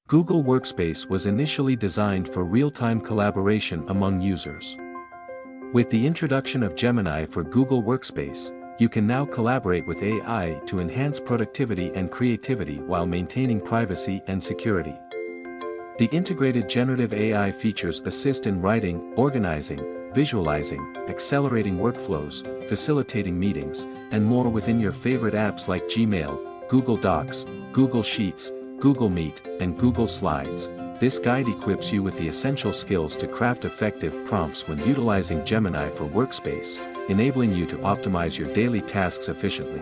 Google Workspace was initially designed for real-time collaboration among users. With the introduction of Gemini for Google Workspace, you can now collaborate with AI to enhance productivity and creativity while maintaining privacy and security. The integrated generative AI features assist in writing, organizing, visualizing, accelerating workflows, facilitating meetings, and more within your favorite apps like Gmail, Google Docs, Google Sheets, Google Meet, and Google Slides. This guide equips you with the essential skills to craft effective prompts when utilizing Gemini for Workspace, enabling you to optimize your daily tasks efficiently.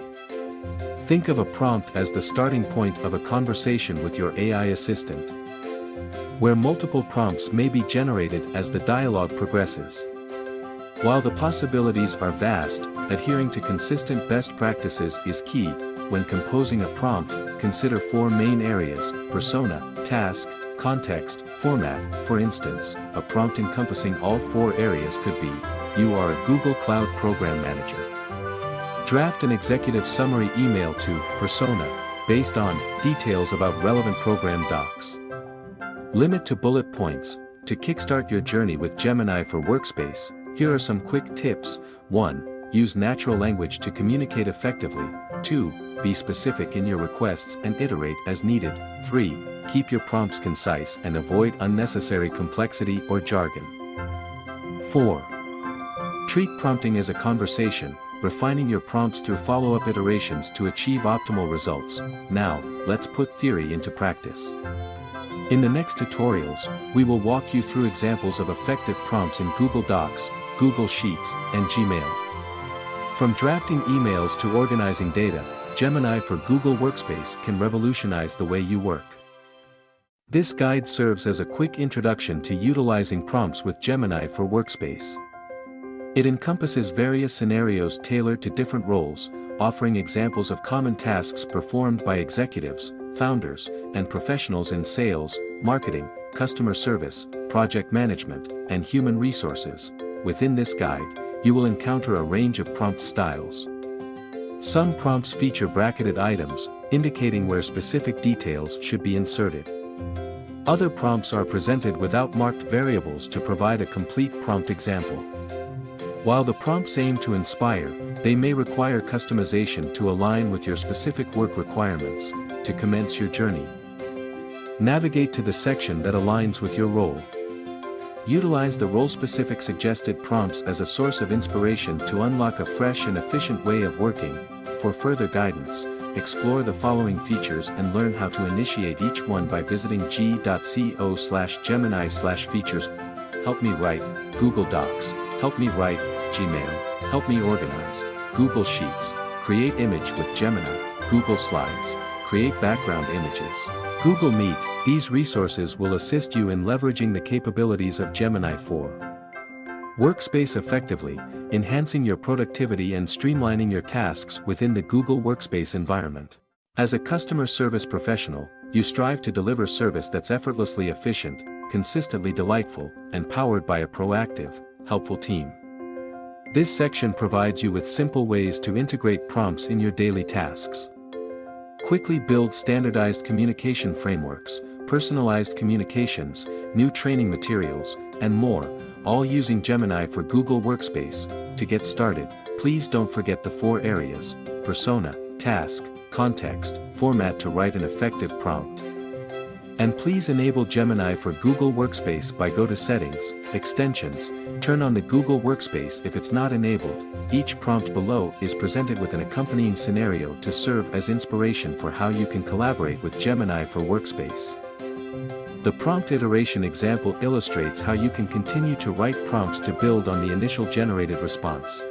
Think of a prompt as the starting point of a conversation with your AI assistant, where multiple prompts may be generated as the dialogue progresses. While the possibilities are vast, adhering to consistent best practices is key. When composing a prompt, consider four main areas: persona, task, context, format. For instance, a prompt encompassing all four areas could be, "You are a Google Cloud Program Manager." Draft an executive summary email to persona, based on details about relevant program docs. Limit to bullet points. To kickstart your journey with Gemini for Workspace, here are some quick tips. 1. Use natural language to communicate effectively. 2. Be specific in your requests and iterate as needed. 3. Keep your prompts concise and avoid unnecessary complexity or jargon. 4. Treat prompting as a conversation, refining your prompts through follow-up iterations to achieve optimal results. Now, let's put theory into practice. In the next tutorials, we will walk you through examples of effective prompts in Google Docs, Google Sheets, and Gmail. From drafting emails to organizing data, Gemini for Google Workspace can revolutionize the way you work. This guide serves as a quick introduction to utilizing prompts with Gemini for Workspace. It encompasses various scenarios tailored to different roles, offering examples of common tasks performed by executives, founders, and professionals in sales, marketing, customer service, project management, and human resources. Within this guide, you will encounter a range of prompt styles. Some prompts feature bracketed items, indicating where specific details should be inserted. Other prompts are presented without marked variables to provide a complete prompt example. While the prompts aim to inspire, they may require customization to align with your specific work requirements. To commence your journey, navigate to the section that aligns with your role. Utilize the role-specific suggested prompts as a source of inspiration to unlock a fresh and efficient way of working. For further guidance, explore the following features and learn how to initiate each one by visiting g.co/gemini/features. Help me write Google Docs. Help me write Gmail. Help me organize Google Sheets. Create image with Gemini. Google Slides. Create background images. Google Meet. These resources will assist you in leveraging the capabilities of Gemini for Workspace effectively, enhancing your productivity and streamlining your tasks within the Google Workspace environment. As a customer service professional, you strive to deliver service that's effortlessly efficient, consistently delightful, and powered by a proactive, helpful team. This section provides you with simple ways to integrate prompts in your daily tasks. Quickly build standardized communication frameworks, personalized communications, new training materials, and more, all using Gemini for Google Workspace. To get started, please don't forget the four areas: persona, task, context, format to write an effective prompt. And please enable Gemini for Google Workspace by go to Settings, Extensions, turn on the Google Workspace if it's not enabled. Each prompt below is presented with an accompanying scenario to serve as inspiration for how you can collaborate with Gemini for Workspace. The prompt iteration example illustrates how you can continue to write prompts to build on the initial generated response.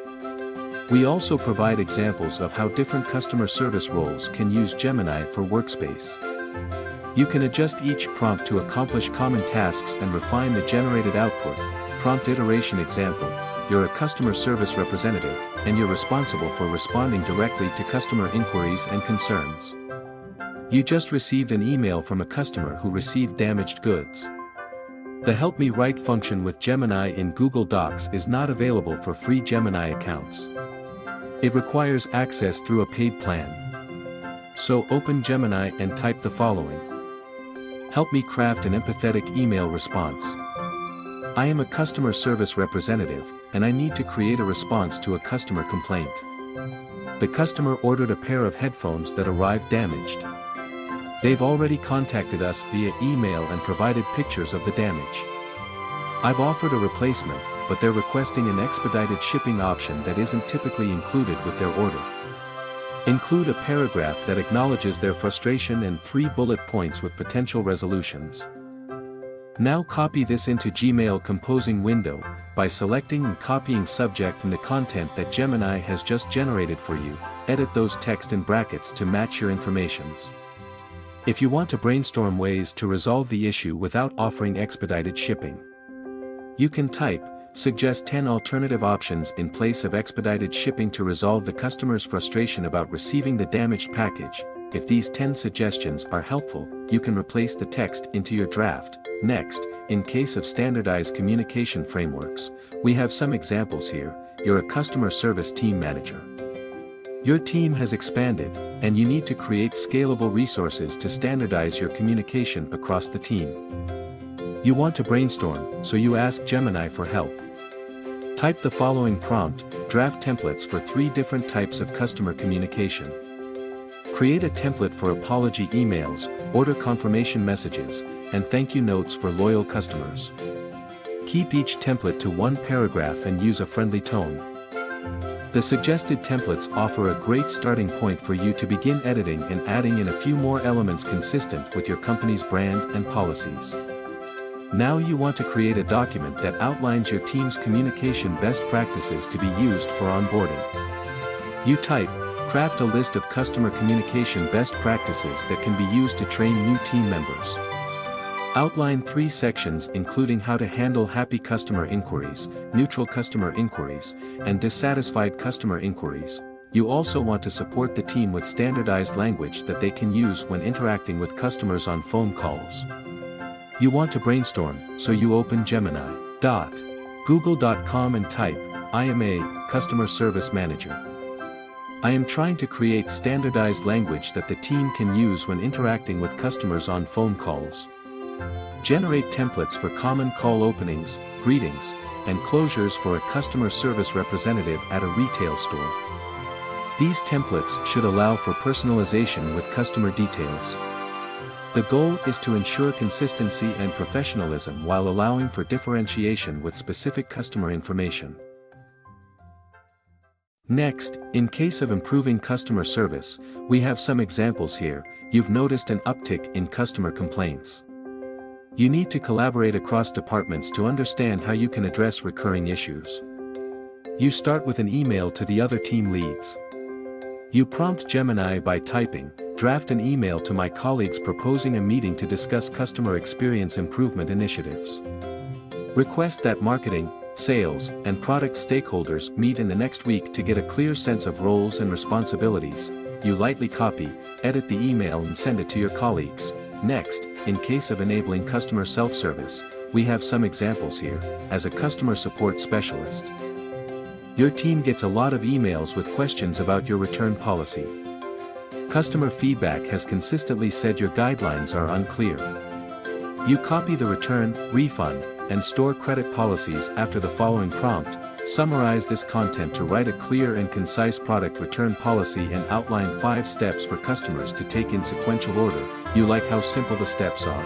We also provide examples of how different customer service roles can use Gemini for Workspace. You can adjust each prompt to accomplish common tasks and refine the generated output. Prompt iteration example: you're a customer service representative, and you're responsible for responding directly to customer inquiries and concerns. You just received an email from a customer who received damaged goods. The Help Me Write function with Gemini in Google Docs is not available for free Gemini accounts. It requires access through a paid plan. So open Gemini and type the following: Help me craft an empathetic email response. I am a customer service representative, and I need to create a response to a customer complaint. The customer ordered a pair of headphones that arrived damaged. They've already contacted us via email and provided pictures of the damage. I've offered a replacement, but they're requesting an expedited shipping option that isn't typically included with their order. Include a paragraph that acknowledges their frustration and 3 bullet points with potential resolutions. Now copy this into Gmail composing window by selecting and copying subject and the content that Gemini has just generated for you. Edit those text in brackets to match your informations. If you want to brainstorm ways to resolve the issue without offering expedited shipping, you can type, suggest 10 alternative options in place of expedited shipping to resolve the customer's frustration about receiving the damaged package. If these 10 suggestions are helpful, you can replace the text into your draft. Next, in case of standardized communication frameworks, we have some examples here. You're a customer service team manager. Your team has expanded, and you need to create scalable resources to standardize your communication across the team. You want to brainstorm, so you ask Gemini for help. Type the following prompt: draft templates for 3 different types of customer communication. Create a template for apology emails, order confirmation messages, and thank you notes for loyal customers. Keep each template to 1 paragraph and use a friendly tone. The suggested templates offer a great starting point for you to begin editing and adding in a few more elements consistent with your company's brand and policies. Now you want to create a document that outlines your team's communication best practices to be used for onboarding. You type, craft a list of customer communication best practices that can be used to train new team members. Outline 3 sections including how to handle happy customer inquiries, neutral customer inquiries, and dissatisfied customer inquiries. You also want to support the team with standardized language that they can use when interacting with customers on phone calls. You want to brainstorm, so you open Gemini.google.com and type, I am a customer service manager. I am trying to create standardized language that the team can use when interacting with customers on phone calls. Generate templates for common call openings, greetings, and closures for a customer service representative at a retail store. These templates should allow for personalization with customer details. The goal is to ensure consistency and professionalism while allowing for differentiation with specific customer information. Next, in case of improving customer service, we have some examples here. You've noticed an uptick in customer complaints. You need to collaborate across departments to understand how you can address recurring issues. You start with an email to the other team leads. You prompt Gemini by typing, draft an email to my colleagues proposing a meeting to discuss customer experience improvement initiatives. Request that marketing, sales, and product stakeholders meet in the next week to get a clear sense of roles and responsibilities. You lightly copy, edit the email and send it to your colleagues. Next, in case of enabling customer self-service, we have some examples here. As a customer support specialist, your team gets a lot of emails with questions about your return policy. Customer feedback has consistently said your guidelines are unclear. You copy the return, refund, and store credit policies after the following prompt. Summarize this content to write a clear and concise product return policy and outline 5 steps for customers to take in sequential order. You like how simple the steps are.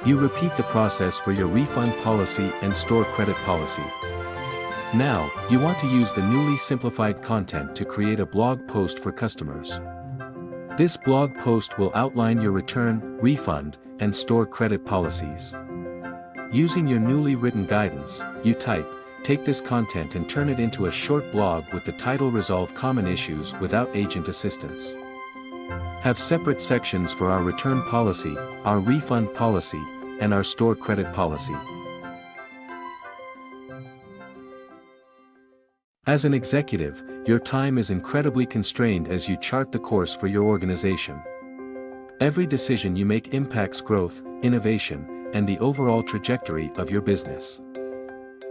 You repeat the process for your refund policy and store credit policy. Now, you want to use the newly simplified content to create a blog post for customers. This blog post will outline your return, refund, and store credit policies. Using your newly written guidance, you type, take this content and turn it into a short blog with the title Resolve Common Issues Without Agent Assistance. Have separate sections for our return policy, our refund policy, and our store credit policy. As an executive, your time is incredibly constrained as you chart the course for your organization. Every decision you make impacts growth, innovation, and the overall trajectory of your business.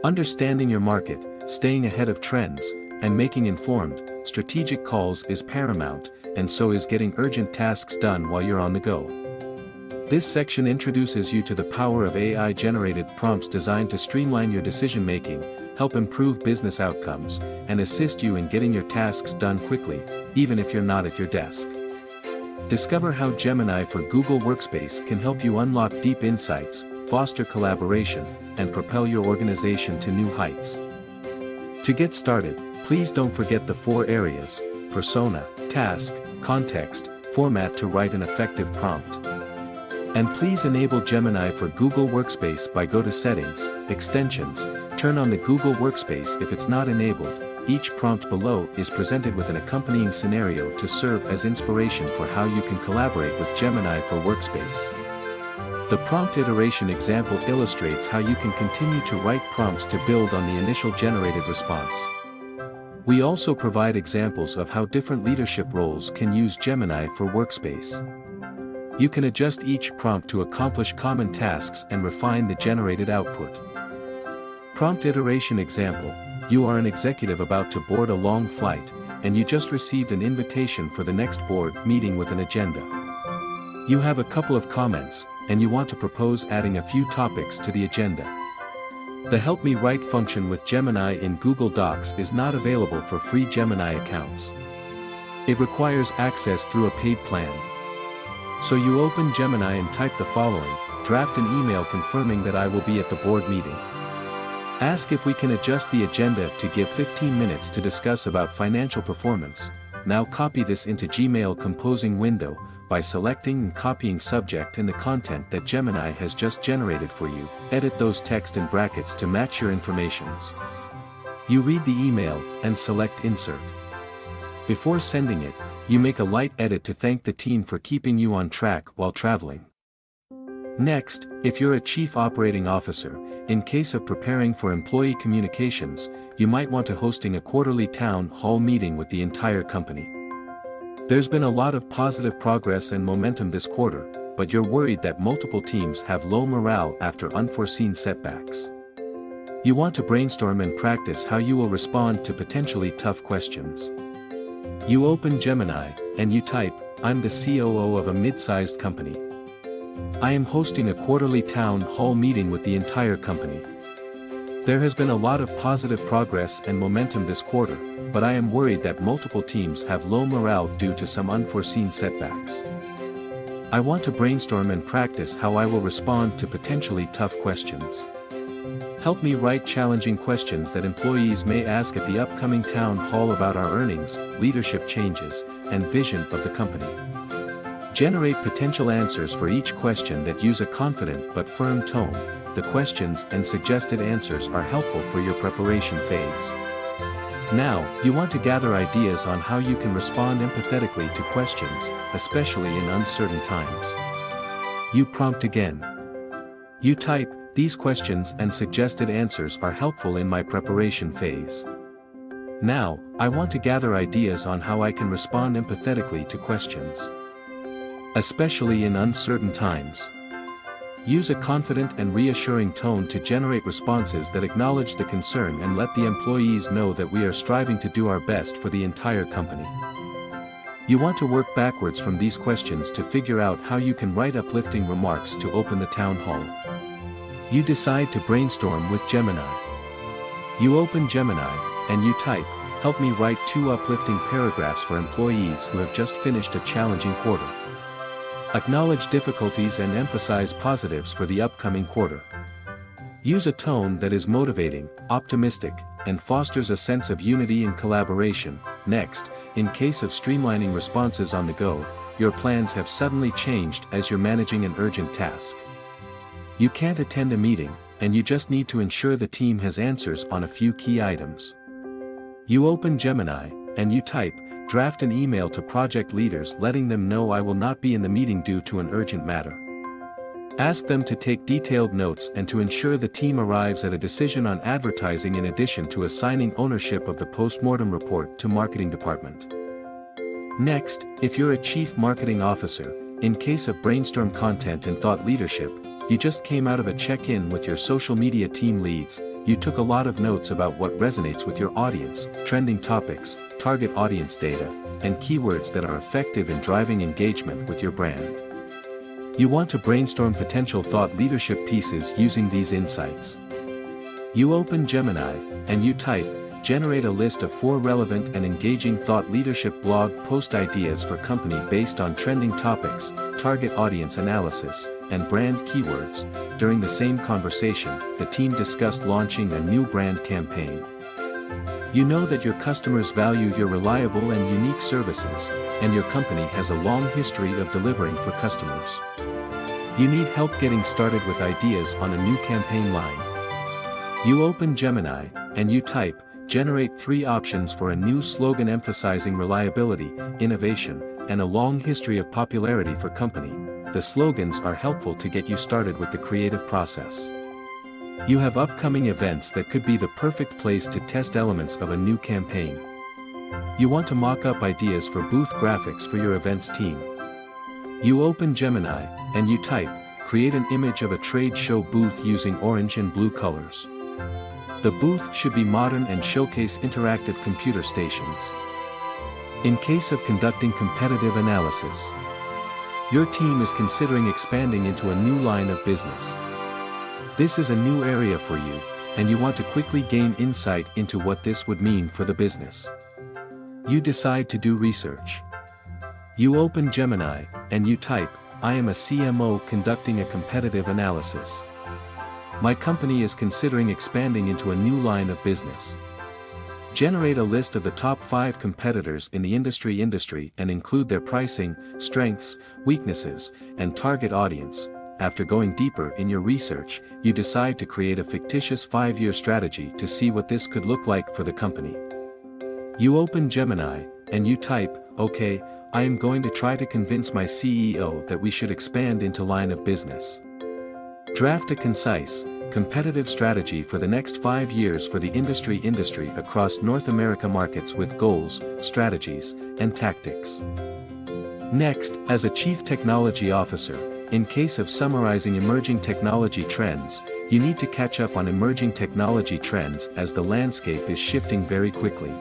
Understanding your market, staying ahead of trends, and making informed, strategic calls is paramount, and so is getting urgent tasks done while you're on the go. This section introduces you to the power of AI-generated prompts designed to streamline your decision-making, help improve business outcomes, and assist you in getting your tasks done quickly, even if you're not at your desk. Discover how Gemini for Google Workspace can help you unlock deep insights, foster collaboration, and propel your organization to new heights. To get started, please don't forget the 4 areas: persona, task, context, format to write an effective prompt. And please enable Gemini for Google Workspace by go to Settings, Extensions, turn on the Google Workspace if it's not enabled. Each prompt below is presented with an accompanying scenario to serve as inspiration for how you can collaborate with Gemini for Workspace. The prompt iteration example illustrates how you can continue to write prompts to build on the initial generated response. We also provide examples of how different leadership roles can use Gemini for Workspace. You can adjust each prompt to accomplish common tasks and refine the generated output. Prompt iteration example: you are an executive about to board a long flight, and you just received an invitation for the next board meeting with an agenda. You have a couple of comments, and you want to propose adding a few topics to the agenda. The Help Me Write function with Gemini in Google Docs is not available for free Gemini accounts. It requires access through a paid plan. So you open Gemini and type the following: draft an email confirming that I will be at the board meeting. Ask if we can adjust the agenda to give 15 minutes to discuss about financial performance. Now copy this into Gmail composing window by selecting and copying subject and the content that Gemini has just generated for you. Edit those text in brackets to match your informations. You read the email and select Insert. Before sending it, you make a light edit to thank the team for keeping you on track while traveling. Next, if you're a Chief Operating Officer, in case of preparing for employee communications, you might want to hosting a quarterly town hall meeting with the entire company. There's been a lot of positive progress and momentum this quarter, but you're worried that multiple teams have low morale after unforeseen setbacks. You want to brainstorm and practice how you will respond to potentially tough questions. You open Gemini, and you type, I'm the COO of a mid-sized company. I am hosting a quarterly town hall meeting with the entire company. There has been a lot of positive progress and momentum this quarter, but I am worried that multiple teams have low morale due to some unforeseen setbacks. I want to brainstorm and practice how I will respond to potentially tough questions. Help me write challenging questions that employees may ask at the upcoming town hall about our earnings, leadership changes, and vision of the company. Generate potential answers for each question that use a confident but firm tone. The questions and suggested answers are helpful for your preparation phase. Now, you want to gather ideas on how you can respond empathetically to questions, especially in uncertain times. You prompt again. You type, these questions and suggested answers are helpful in my preparation phase. Now, I want to gather ideas on how I can respond empathetically to questions, especially in uncertain times. Use a confident and reassuring tone to generate responses that acknowledge the concern and let the employees know that we are striving to do our best for the entire company. You want to work backwards from these questions to figure out how you can write uplifting remarks to open the town hall. You decide to brainstorm with Gemini. You open Gemini, and you type, help me write 2 uplifting paragraphs for employees who have just finished a challenging quarter. Acknowledge difficulties and emphasize positives for the upcoming quarter. Use a tone that is motivating, optimistic, and fosters a sense of unity and collaboration. Next, in case of streamlining responses on the go, your plans have suddenly changed as you're managing an urgent task. You can't attend a meeting, and you just need to ensure the team has answers on a few key items. You open Gemini, and you type, draft an email to project leaders letting them know I will not be in the meeting due to an urgent matter. Ask them to take detailed notes and to ensure the team arrives at a decision on advertising in addition to assigning ownership of the post-mortem report to marketing department. Next, if you're a chief marketing officer, in case of brainstorm content and thought leadership, you just came out of a check-in with your social media team leads. You took a lot of notes about what resonates with your audience, trending topics, target audience data, and keywords that are effective in driving engagement with your brand. You want to brainstorm potential thought leadership pieces using these insights. You open Gemini, and you type, generate a list of 4 relevant and engaging thought leadership blog post ideas for company based on trending topics, target audience analysis, and brand keywords. During the same conversation, the team discussed launching a new brand campaign. You know that your customers value your reliable and unique services, and your company has a long history of delivering for customers. You need help getting started with ideas on a new campaign line. You open Gemini, and you type, generate 3 options for a new slogan emphasizing reliability, innovation, and a long history of popularity for company. The slogans are helpful to get you started with the creative process. You have upcoming events that could be the perfect place to test elements of a new campaign. You want to mock up ideas for booth graphics for your events team. You open Gemini, and you type, create an image of a trade show booth using orange and blue colors. The booth should be modern and showcase interactive computer stations. In case of conducting competitive analysis, your team is considering expanding into a new line of business. This is a new area for you, and you want to quickly gain insight into what this would mean for the business. You decide to do research. You open Gemini, and you type, I am a CMO conducting a competitive analysis. My company is considering expanding into a new line of business. Generate a list of the top 5 competitors in the industry and include their pricing, strengths, weaknesses, and target audience. After going deeper in your research, you decide to create a fictitious 5-year strategy to see what this could look like for the company. You open Gemini, and you type, okay, I am going to try to convince my CEO that we should expand into line of business. Draft a concise, competitive strategy for the next 5 years for the industry across North America markets with goals, strategies, and tactics. Next, as a Chief Technology Officer, in case of summarizing emerging technology trends, you need to catch up on emerging technology trends as the landscape is shifting very quickly.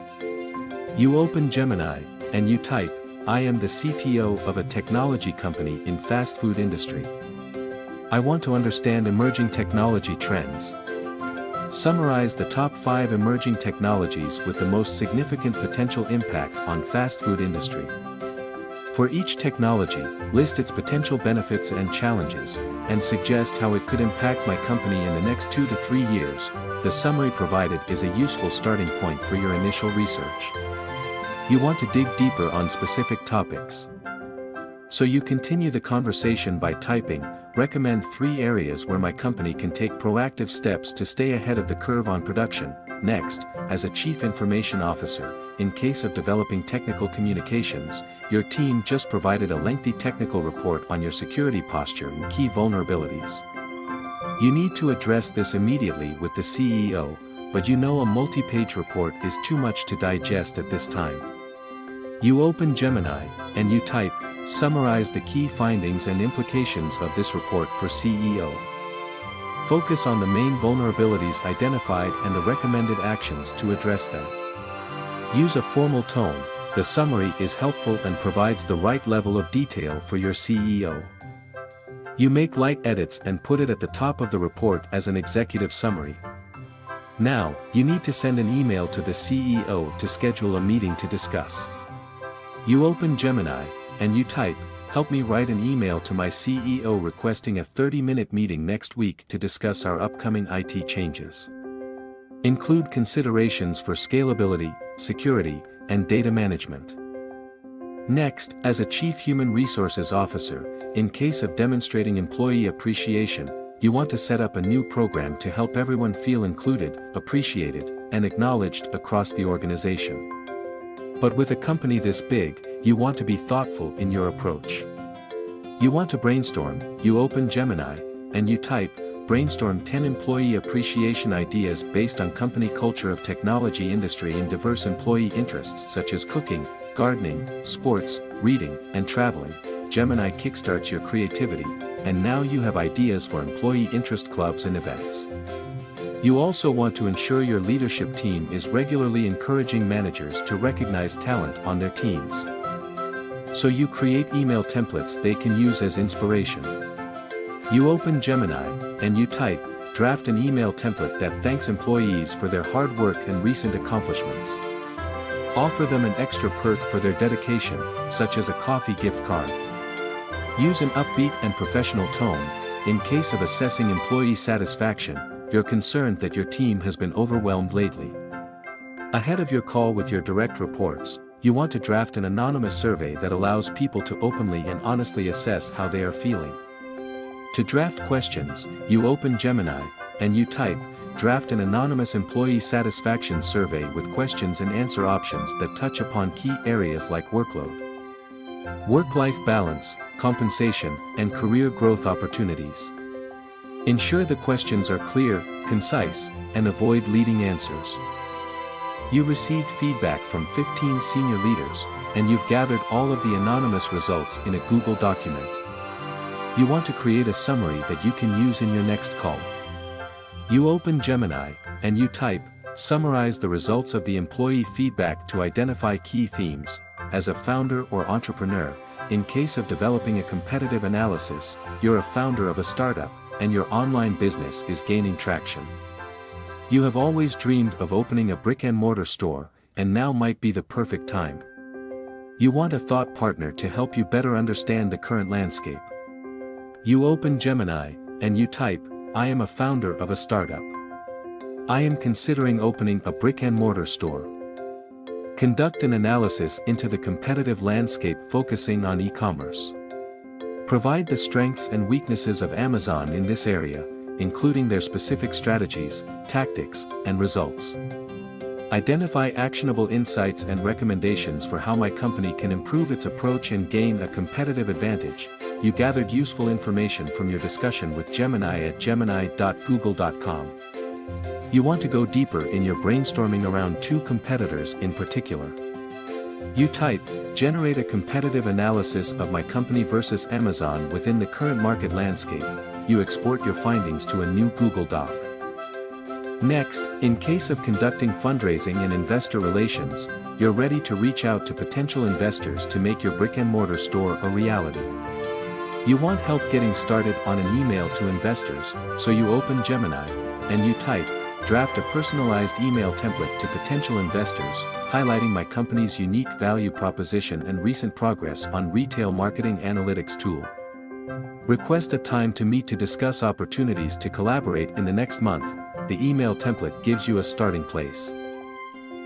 You open Gemini, and you type, I am the CTO of a technology company in fast food industry. I want to understand emerging technology trends. Summarize the top 5 emerging technologies with the most significant potential impact on fast food industry. For each technology, list its potential benefits and challenges, and suggest how it could impact my company in the next 2 to 3 years. The summary provided is a useful starting point for your initial research. You want to dig deeper on specific topics. So you continue the conversation by typing, recommend 3 areas where my company can take proactive steps to stay ahead of the curve on production. Next, as a Chief Information Officer, in case of developing technical communications, your team just provided a lengthy technical report on your security posture and key vulnerabilities. You need to address this immediately with the CEO, but you know a multi-page report is too much to digest at this time. You open Gemini, and you type, summarize the key findings and implications of this report for CEO. Focus on the main vulnerabilities identified and the recommended actions to address them. Use a formal tone. The summary is helpful and provides the right level of detail for your CEO. You make light edits and put it at the top of the report as an executive summary. Now, you need to send an email to the CEO to schedule a meeting to discuss. You open Gemini, and you type, help me write an email to my CEO requesting a 30-minute meeting next week to discuss our upcoming IT changes. Include considerations for scalability, security, and data management. Next, as a Chief Human Resources Officer, in case of demonstrating employee appreciation, you want to set up a new program to help everyone feel included, appreciated, and acknowledged across the organization. But with a company this big, you want to be thoughtful in your approach. You want to brainstorm. You open Gemini, and you type, brainstorm 10 employee appreciation ideas based on company culture of technology industry and diverse employee interests such as cooking, gardening, sports, reading, and traveling. Gemini kickstarts your creativity, and now you have ideas for employee interest clubs and events. You also want to ensure your leadership team is regularly encouraging managers to recognize talent on their teams. so you create email templates they can use as inspiration. You open Gemini, and you type, draft an email template that thanks employees for their hard work and recent accomplishments. Offer them an extra perk for their dedication, such as a coffee gift card. Use an upbeat and professional tone. In case of assessing employee satisfaction, you're concerned that your team has been overwhelmed lately. Ahead of your call with your direct reports, you want to draft an anonymous survey that allows people to openly and honestly assess how they are feeling. To draft questions, you open Gemini, and you type, draft an anonymous employee satisfaction survey with questions and answer options that touch upon key areas like workload, work-life balance, compensation, and career growth opportunities. Ensure the questions are clear, concise, and avoid leading answers. You received feedback from 15 senior leaders, and you've gathered all of the anonymous results in a Google document. You want to create a summary that you can use in your next call. You open Gemini, and you type, summarize the results of the employee feedback to identify key themes. As a founder or entrepreneur, in case of developing a competitive analysis, you're a founder of a startup, and your online business is gaining traction. You have always dreamed of opening a brick-and-mortar store, and now might be the perfect time. You want a thought partner to help you better understand the current landscape. You open Gemini, and you type, I am a founder of a startup. I am considering opening a brick-and-mortar store. Conduct an analysis into the competitive landscape focusing on e-commerce. Provide the strengths and weaknesses of Amazon in this area, including their specific strategies, tactics, and results. Identify actionable insights and recommendations for how my company can improve its approach and gain a competitive advantage. You gathered useful information from your discussion with Gemini at gemini.google.com. You want to go deeper in your brainstorming around two competitors in particular. You type, generate a competitive analysis of my company versus Amazon within the current market landscape. You export your findings to a new Google Doc. Next, in case of conducting fundraising and investor relations, you're ready to reach out to potential investors to make your brick-and-mortar store a reality. You want help getting started on an email to investors, so you open Gemini, and you type, draft a personalized email template to potential investors, highlighting my company's unique value proposition and recent progress on retail marketing analytics tool. Request a time to meet to discuss opportunities to collaborate in the next month. The email template gives you a starting place.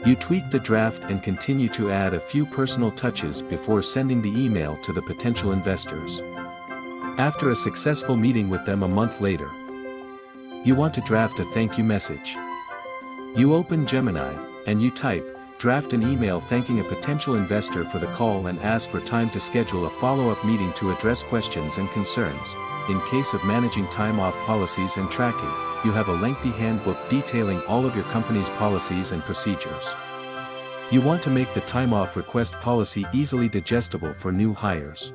You tweak the draft and continue to add a few personal touches before sending the email to the potential investors. After a successful meeting with them a month later, you want to draft a thank you message. You open Gemini, and you type, draft an email thanking a potential investor for the call and ask for time to schedule a follow-up meeting to address questions and concerns. In case of managing time-off policies and tracking, you have a lengthy handbook detailing all of your company's policies and procedures. You want to make the time-off request policy easily digestible for new hires.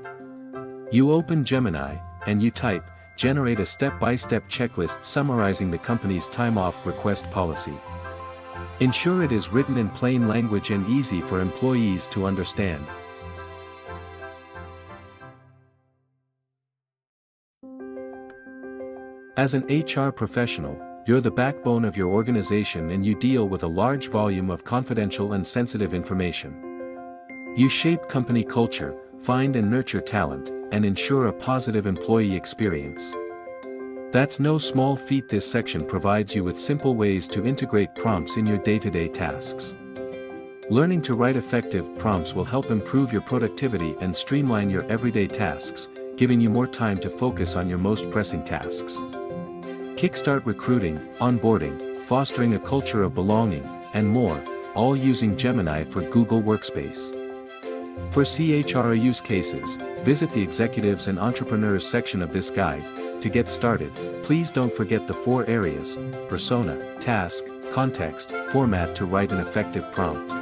You open Gemini, and you type, generate a step-by-step checklist summarizing the company's time-off request policy. Ensure it is written in plain language and easy for employees to understand. As an HR professional, you're the backbone of your organization and you deal with a large volume of confidential and sensitive information. You shape company culture, find and nurture talent, and ensure a positive employee experience. That's no small feat. This section provides you with simple ways to integrate prompts in your day-to-day tasks. Learning to write effective prompts will help improve your productivity and streamline your everyday tasks, giving you more time to focus on your most pressing tasks. Kickstart recruiting, onboarding, fostering a culture of belonging, and more, all using Gemini for Google Workspace. For CHRO use cases, visit the Executives and Entrepreneurs section of this guide. To get started, please don't forget the 4 areas: persona, task, context, format to write an effective prompt.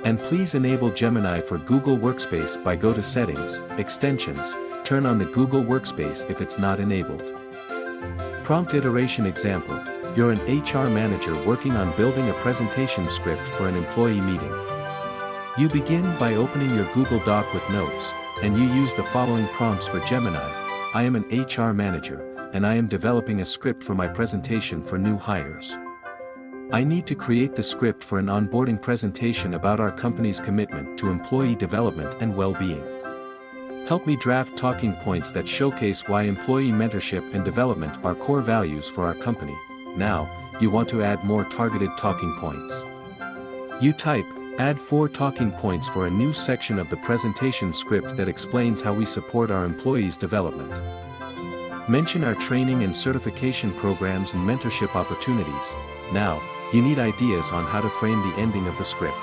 And please enable Gemini for Google Workspace by go to Settings, Extensions, turn on the Google Workspace if it's not enabled. Prompt iteration example: you're an HR manager working on building a presentation script for an employee meeting. You begin by opening your Google Doc with notes, and you use the following prompts for Gemini. I am an HR manager, and I am developing a script for my presentation for new hires. I need to create the script for an onboarding presentation about our company's commitment to employee development and well-being. Help me draft talking points that showcase why employee mentorship and development are core values for our company. Now, you want to add more targeted talking points. You type, add 4 talking points for a new section of the presentation script that explains how we support our employees' development. Mention our training and certification programs and mentorship opportunities. Now, you need ideas on how to frame the ending of the script.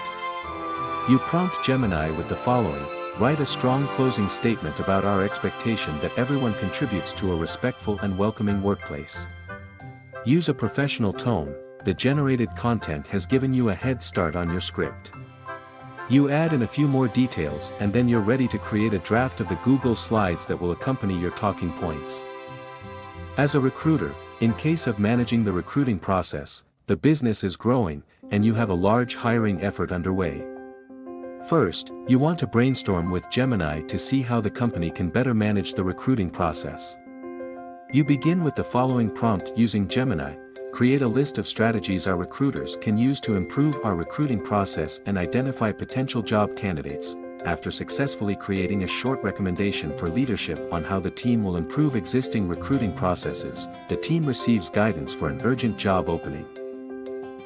You prompt Gemini with the following: write a strong closing statement about our expectation that everyone contributes to a respectful and welcoming workplace. Use a professional tone. The generated content has given you a head start on your script. You add in a few more details and then you're ready to create a draft of the Google Slides that will accompany your talking points. As a recruiter, in case of managing the recruiting process, the business is growing, and you have a large hiring effort underway. First, you want to brainstorm with Gemini to see how the company can better manage the recruiting process. You begin with the following prompt using Gemini: create a list of strategies our recruiters can use to improve our recruiting process and identify potential job candidates. After successfully creating a short recommendation for leadership on how the team will improve existing recruiting processes, the team receives guidance for an urgent job opening.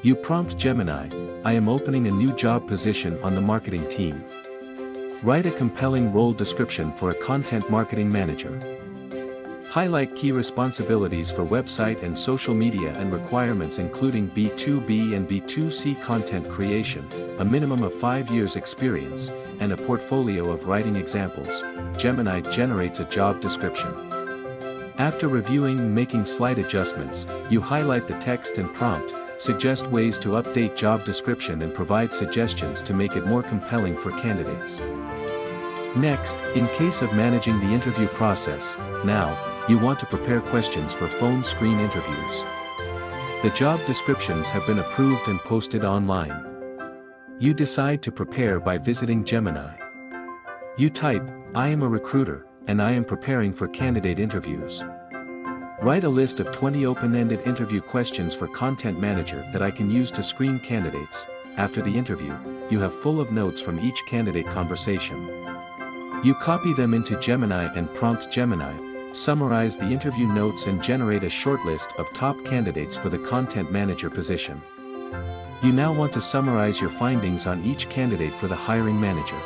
You prompt Gemini, I am opening a new job position on the marketing team. Write a compelling role description for a content marketing manager. Highlight key responsibilities for website and social media and requirements including B2B and B2C content creation, a minimum of 5 years experience, and a portfolio of writing examples. Gemini generates a job description. After reviewing and making slight adjustments, you highlight the text and prompt, suggest ways to update job description and provide suggestions to make it more compelling for candidates. Next, in case of managing the interview process, now, you want to prepare questions for phone screen interviews. The job descriptions have been approved and posted online. You decide to prepare by visiting Gemini. You type, I am a recruiter, and I am preparing for candidate interviews. Write a list of 20 open-ended interview questions for Content Manager that I can use to screen candidates. After the interview, you have full of notes from each candidate conversation. You copy them into Gemini and prompt Gemini, summarize the interview notes and generate a short list of top candidates for the Content Manager position. You now want to summarize your findings on each candidate for the hiring manager.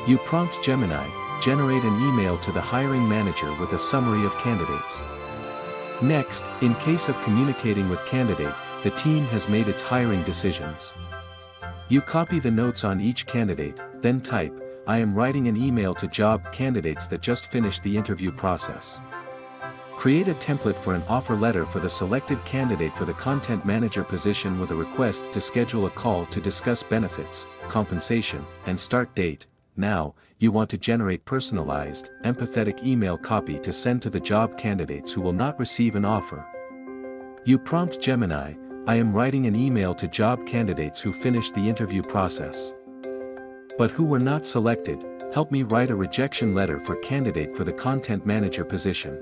You prompt Gemini, generate an email to the hiring manager with a summary of candidates. Next, in case of communicating with candidate, the team has made its hiring decisions. You copy the notes on each candidate, then type, I am writing an email to job candidates that just finished the interview process. Create a template for an offer letter for the selected candidate for the Content Manager position with a request to schedule a call to discuss benefits, compensation, and start date. Now, you want to generate personalized, empathetic email copy to send to the job candidates who will not receive an offer. You prompt Gemini, I am writing an email to job candidates who finished the interview process, but who were not selected. Help me write a rejection letter for candidate for the Content Manager position.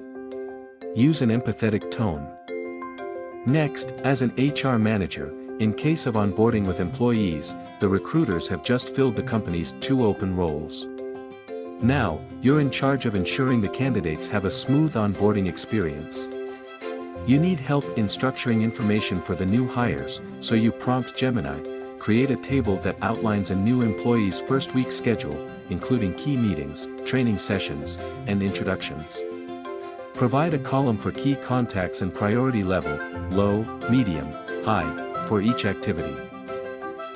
Use an empathetic tone. Next, as an HR manager, in case of onboarding with employees, the recruiters have just filled the company's 2 open roles. Now, you're in charge of ensuring the candidates have a smooth onboarding experience. You need help in structuring information for the new hires, so you prompt Gemini, create a table that outlines a new employee's first week schedule, including key meetings, training sessions, and introductions. Provide a column for key contacts and priority level, low, medium, high, for each activity.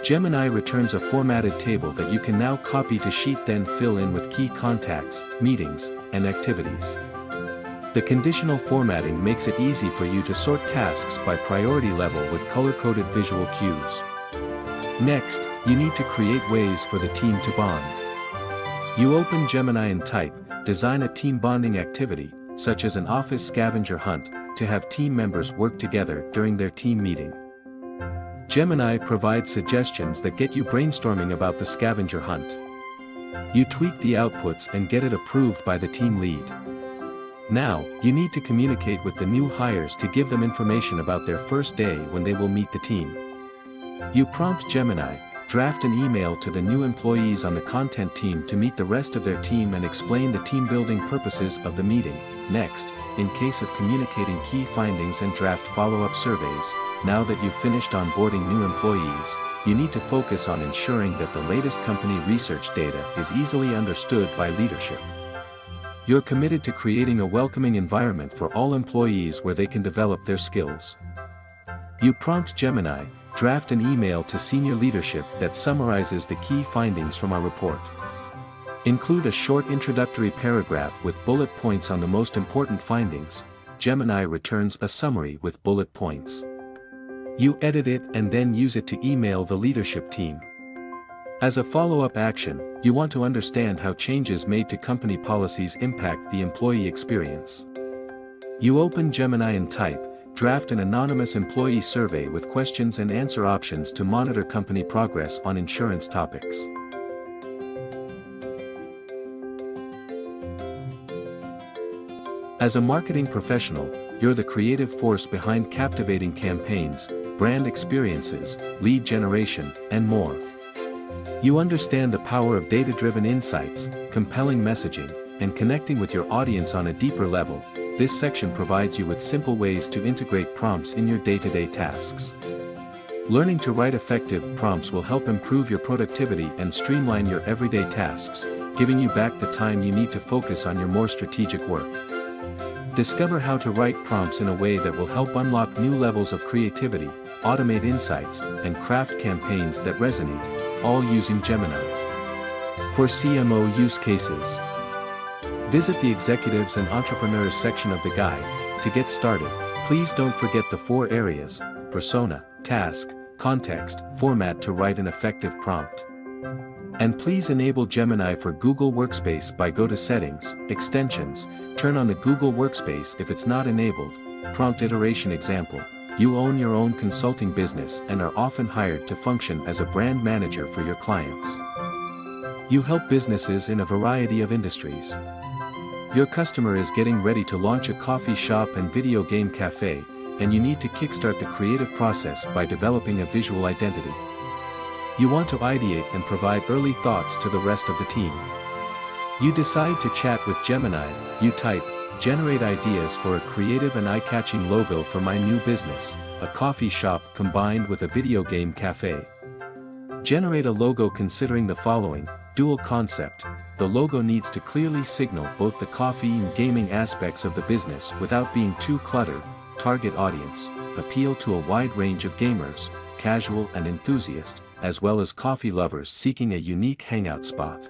Gemini returns a formatted table that you can now copy to sheet, then fill in with key contacts, meetings, and activities. The conditional formatting makes it easy for you to sort tasks by priority level with color-coded visual cues. Next, you need to create ways for the team to bond. You open Gemini and type, design a team bonding activity, such as an office scavenger hunt, to have team members work together during their team meeting. Gemini provides suggestions that get you brainstorming about the scavenger hunt. You tweak the outputs and get it approved by the team lead. Now, you need to communicate with the new hires to give them information about their first day when they will meet the team. You prompt Gemini, draft an email to the new employees on the content team to meet the rest of their team and explain the team-building purposes of the meeting. Next, in case of communicating key findings and draft follow-up surveys, now that you've finished onboarding new employees, you need to focus on ensuring that the latest company research data is easily understood by leadership. You're committed to creating a welcoming environment for all employees where they can develop their skills. You prompt Gemini, draft an email to senior leadership that summarizes the key findings from our report. Include a short introductory paragraph with bullet points on the most important findings. Gemini returns a summary with bullet points. You edit it and then use it to email the leadership team. As a follow-up action, you want to understand how changes made to company policies impact the employee experience. You open Gemini and type, draft an anonymous employee survey with questions and answer options to monitor company progress on insurance topics. As a marketing professional, you're the creative force behind captivating campaigns, brand experiences, lead generation, and more. You understand the power of data-driven insights, compelling messaging, and connecting with your audience on a deeper level. This section provides you with simple ways to integrate prompts in your day-to-day tasks. Learning to write effective prompts will help improve your productivity and streamline your everyday tasks, giving you back the time you need to focus on your more strategic work. Discover how to write prompts in a way that will help unlock new levels of creativity, automate insights, and craft campaigns that resonate, all using Gemini. For CMO use cases, visit the Executives and Entrepreneurs section of the guide. To get started, please don't forget the 4 areas: persona, task, context, format to write an effective prompt. And please enable Gemini for Google Workspace by go to Settings, Extensions, turn on the Google Workspace if it's not enabled. Prompt iteration example. You own your own consulting business and are often hired to function as a brand manager for your clients. You help businesses in a variety of industries. Your customer is getting ready to launch a coffee shop and video game cafe, and you need to kickstart the creative process by developing a visual identity. You want to ideate and provide early thoughts to the rest of the team. You decide to chat with Gemini. You type, generate ideas for a creative and eye-catching logo for my new business, a coffee shop combined with a video game cafe. Generate a logo considering the following: dual concept. The logo needs to clearly signal both the coffee and gaming aspects of the business without being too cluttered. Target audience, appeal to a wide range of gamers, casual and enthusiast, as well as coffee lovers seeking a unique hangout spot.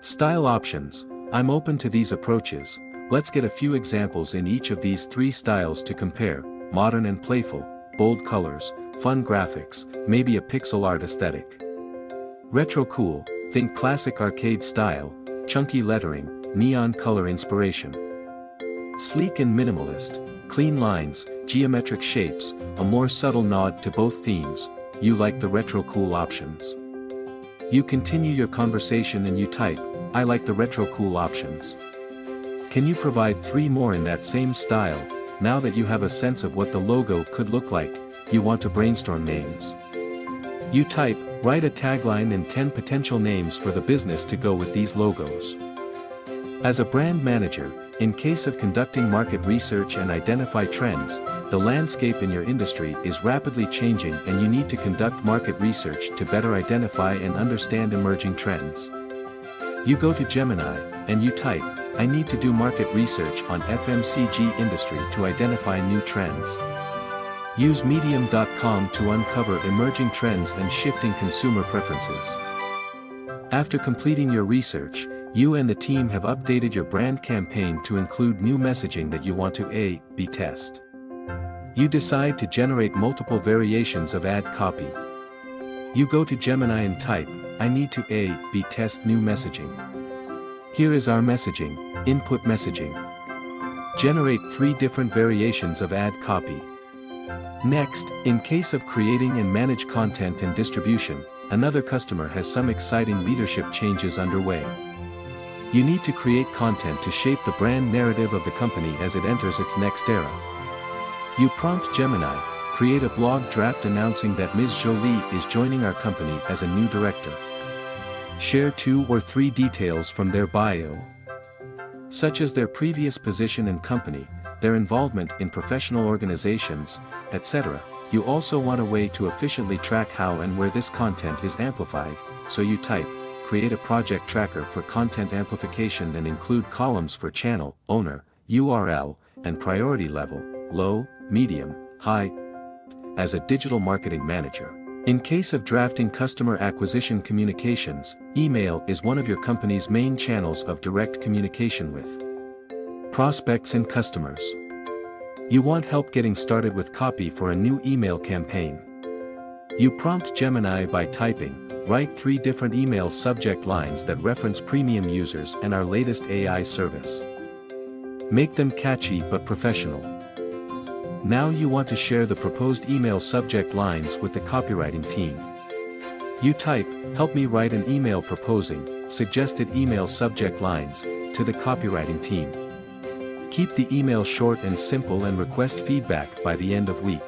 Style options. I'm open to these approaches. Let's get a few examples in each of these 3 styles to compare: modern and playful, bold colors, fun graphics, maybe a pixel art aesthetic. Retro cool, think classic arcade style, chunky lettering, neon color inspiration. Sleek and minimalist, clean lines, geometric shapes, a more subtle nod to both themes. You like the retro cool options. You continue your conversation and you type, I like the retro cool options. Can you provide 3 more in that same style? Now that you have a sense of what the logo could look like, you want to brainstorm names. You type, write a tagline and 10 potential names for the business to go with these logos. As a brand manager, in case of conducting market research and identify trends, the landscape in your industry is rapidly changing and you need to conduct market research to better identify and understand emerging trends. You go to Gemini, and you type, I need to do market research on FMCG industry to identify new trends. Use medium.com to uncover emerging trends and shifting consumer preferences. After completing your research, you and the team have updated your brand campaign to include new messaging that you want to A/B test. You decide to generate multiple variations of ad copy. You go to Gemini and type, I need to A/B test new messaging. Here is our messaging, input messaging. Generate 3 different variations of ad copy. Next, in case of creating and manage content and distribution, another customer has some exciting leadership changes underway. You need to create content to shape the brand narrative of the company as it enters its next era. You prompt Gemini, create a blog draft announcing that Ms. Jolie is joining our company as a new director. Share 2 or 3 details from their bio, such as their previous position and company, their involvement in professional organizations, etc. You also want a way to efficiently track how and where this content is amplified, so you type, create a project tracker for content amplification and include columns for channel, owner, URL, and priority level, low, medium, high. As a digital marketing manager, in case of drafting customer acquisition communications, email is one of your company's main channels of direct communication with prospects and customers. You want help getting started with copy for a new email campaign. You prompt Gemini by typing, write 3 different email subject lines that reference premium users and our latest AI service. Make them catchy but professional. Now you want to share the proposed email subject lines with the copywriting team. You type, help me write an email proposing suggested email subject lines to the copywriting team. Keep the email short and simple and request feedback by the end of week.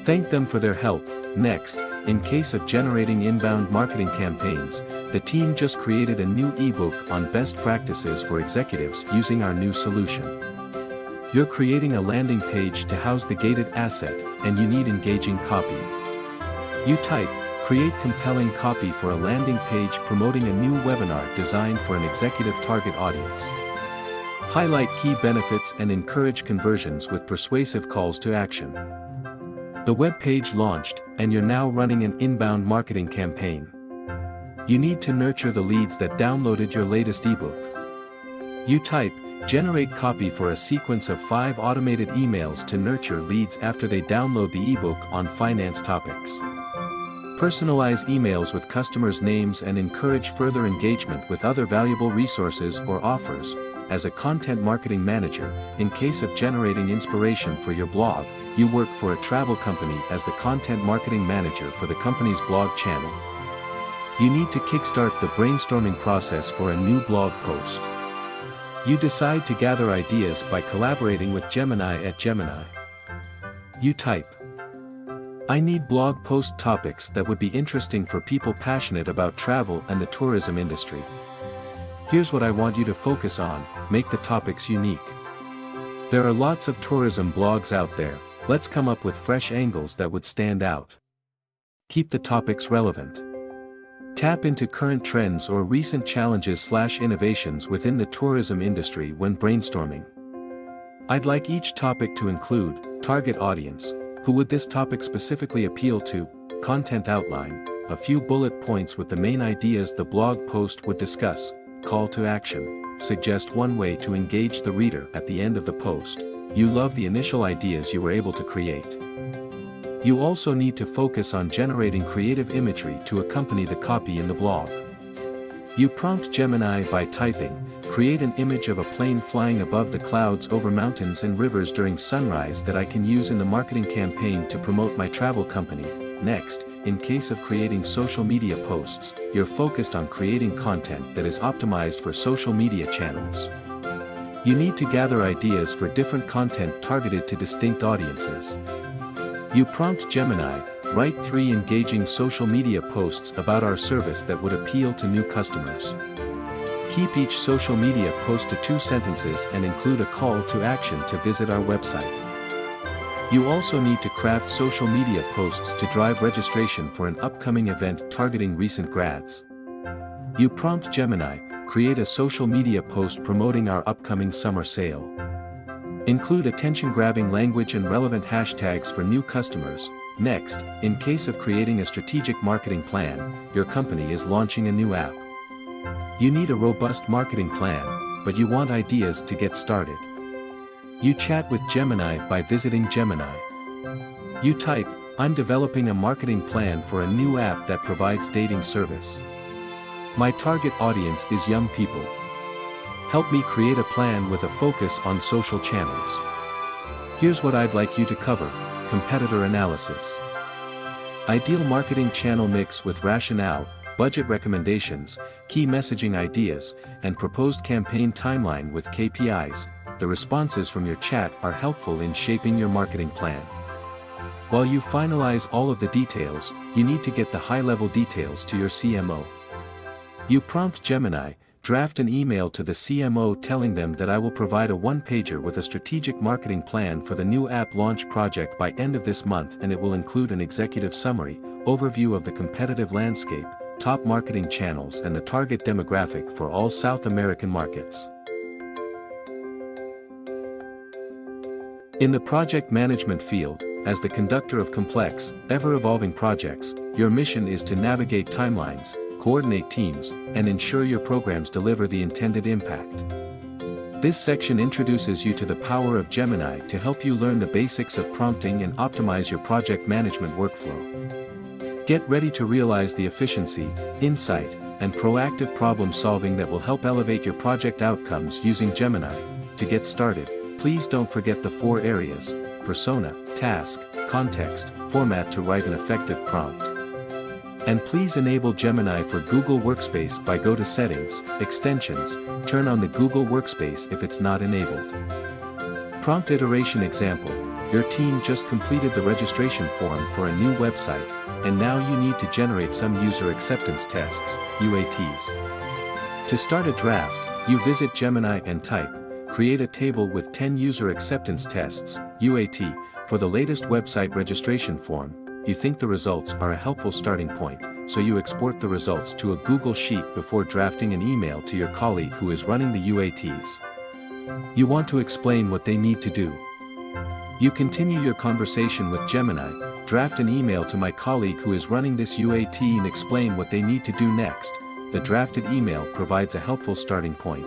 Thank them for their help. Next, in case of generating inbound marketing campaigns, the team just created a new ebook on best practices for executives using our new solution. You're creating a landing page to house the gated asset, and you need engaging copy. You type, create compelling copy for a landing page promoting a new webinar designed for an executive target audience. Highlight key benefits and encourage conversions with persuasive calls to action. The web page launched, and you're now running an inbound marketing campaign. You need to nurture the leads that downloaded your latest ebook. You type, generate copy for a sequence of 5 automated emails to nurture leads after they download the ebook on finance topics. Personalize emails with customers' names and encourage further engagement with other valuable resources or offers. As a content marketing manager, in case of generating inspiration for your blog, you work for a travel company as the content marketing manager for the company's blog channel. You need to kickstart the brainstorming process for a new blog post. You decide to gather ideas by collaborating with Gemini at Gemini. You type, I need blog post topics that would be interesting for people passionate about travel and the tourism industry. Here's what I want you to focus on, make the topics unique. There are lots of tourism blogs out there, let's come up with fresh angles that would stand out. Keep the topics relevant. Tap into current trends or recent challenges/innovations within the tourism industry when brainstorming. I'd like each topic to include, target audience, who would this topic specifically appeal to, content outline, a few bullet points with the main ideas the blog post would discuss, call to action, suggest one way to engage the reader at the end of the post. You love the initial ideas you were able to create. You also need to focus on generating creative imagery to accompany the copy in the blog. You prompt Gemini by typing, create an image of a plane flying above the clouds over mountains and rivers during sunrise that I can use in the marketing campaign to promote my travel company. Next, in case of creating social media posts, you're focused on creating content that is optimized for social media channels. You need to gather ideas for different content targeted to distinct audiences. You prompt Gemini, write 3 engaging social media posts about our service that would appeal to new customers. Keep each social media post to 2 sentences and include a call to action to visit our website. You also need to craft social media posts to drive registration for an upcoming event targeting recent grads. You prompt Gemini, create a social media post promoting our upcoming summer sale. Include attention-grabbing language and relevant hashtags for new customers. Next, in case of creating a strategic marketing plan, your company is launching a new app. You need a robust marketing plan, but you want ideas to get started. You chat with Gemini by visiting Gemini. You type, I'm developing a marketing plan for a new app that provides dating service. My target audience is young people. Help me create a plan with a focus on social channels. Here's what I'd like you to cover. competitor analysis. Ideal marketing channel mix with rationale, budget recommendations, key messaging ideas, and proposed campaign timeline with KPIs. The responses from your chat are helpful in shaping your marketing plan. While you finalize all of the details, you need to get the high-level details to your CMO. You prompt Gemini, draft an email to the CMO telling them that I will provide a one-pager with a strategic marketing plan for the new app launch project by end of this month, and it will include an executive summary, overview of the competitive landscape, top marketing channels, and the target demographic for all South American markets. In the project management field, as the conductor of complex, ever-evolving projects, your mission is to navigate timelines, coordinate teams, and ensure your programs deliver the intended impact. This section introduces you to the power of Gemini to help you learn the basics of prompting and optimize your project management workflow. Get ready to realize the efficiency, insight, and proactive problem solving that will help elevate your project outcomes using Gemini. To get started, please don't forget the 4 areas: persona, task, context, format to write an effective prompt. And please enable Gemini for Google Workspace by go to Settings, Extensions, turn on the Google Workspace if it's not enabled. Prompt iteration example: your team just completed the registration form for a new website, and now you need to generate some user acceptance tests, UATs. To start a draft, you visit Gemini and type, create a table with 10 user acceptance tests, UAT, for the latest website registration form. You think the results are a helpful starting point, so you export the results to a Google Sheet before drafting an email to your colleague who is running the UATs. You want to explain what they need to do. You continue your conversation with Gemini, draft an email to my colleague who is running this UAT and explain what they need to do next. The drafted email provides a helpful starting point.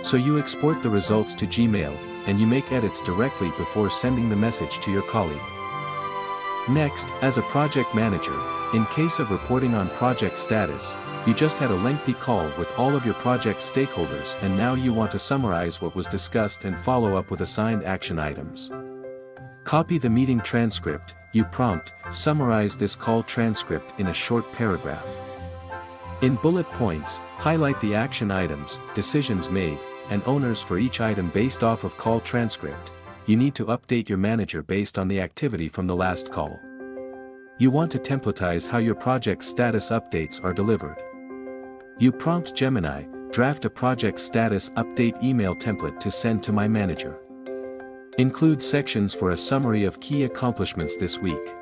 So you export the results to Gmail, and you make edits directly before sending the message to your colleague. Next, as a project manager, in case of reporting on project status, you just had a lengthy call with all of your project stakeholders, and now you want to summarize what was discussed and follow up with assigned action items. Copy the meeting transcript. You prompt, summarize this call transcript in a short paragraph. In bullet points, highlight the action items, decisions made, and owners for each item based off of call transcript. You need to update your manager based on the activity from the last call. You want to templatize how your project status updates are delivered. You prompt Gemini, draft a project status update email template to send to my manager. Include sections for a summary of key accomplishments this week,